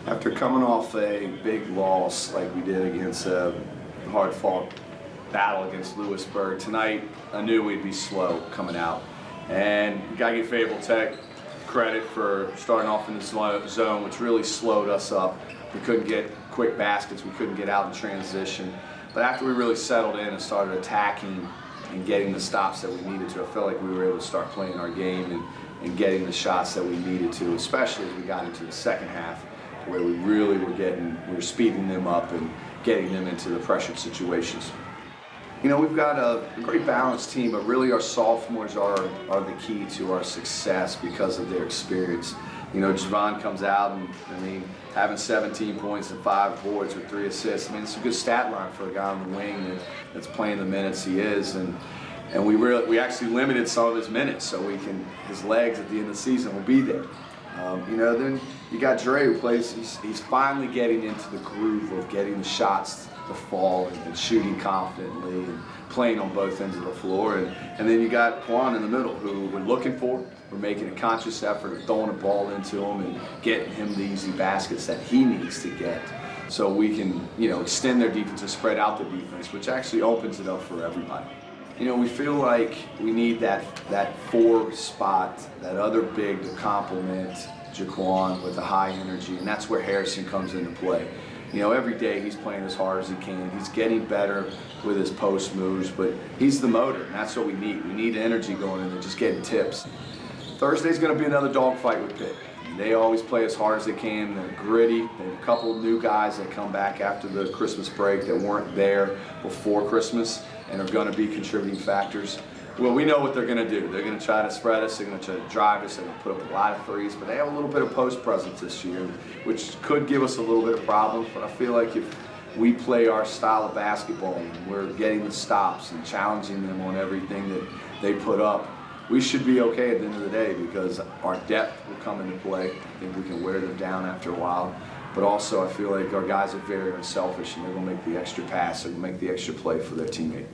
After coming off a big loss like we did against a hard-fought battle against Lewisburg, tonight I knew we'd be slow coming out. And you gotta give Fayetteville Tech credit for starting off in the zone, which really slowed us up. We couldn't get quick baskets, we couldn't get out in transition. But after we really settled in and started attacking and getting the stops that we needed to, I felt like we were able to start playing our game and getting the shots that we needed to, especially as we got into the second half, where we really were speeding them up and getting them into the pressured situations. You know, we've got a great balanced team, but really our sophomores are the key to our success because of their experience. You know, Gevon comes out and, having 17 points and 5 boards with 3 assists. It's a good stat line for a guy on the wing that's playing the minutes he is. And we actually limited some of his minutes so his legs at the end of the season will be there. Then you got Dre who plays, he's finally getting into the groove of getting the shots to fall and shooting confidently and playing on both ends of the floor. And then you got Jaquan in the middle who we're looking for. We're making a conscious effort of throwing a ball into him and getting him the easy baskets that he needs to get so we can, extend their defense and spread out the defense, which actually opens it up for everybody. We feel like we need that 4 spot, that other big to complement Jaquan with a high energy, and that's where Harrison comes into play. Every day he's playing as hard as he can. He's getting better with his post moves, but he's the motor, and that's what we need. We need energy going in and just getting tips. Thursday's going to be another dogfight with Pitt. They always play as hard as they can. They're gritty. They have a couple of new guys that come back after the Christmas break that weren't there before Christmas and are going to be contributing factors. Well, we know what they're going to do. They're going to try to spread us. They're going to try to drive us. They're going to put up a lot of threes. But they have a little bit of post presence this year, which could give us a little bit of problems. But I feel like if we play our style of basketball and we're getting the stops and challenging them on everything that they put up, we should be okay at the end of the day because our depth will come into play. I think we can wear them down after a while. But also I feel like our guys are very unselfish and they're going to make the extra pass and make the extra play for their teammate.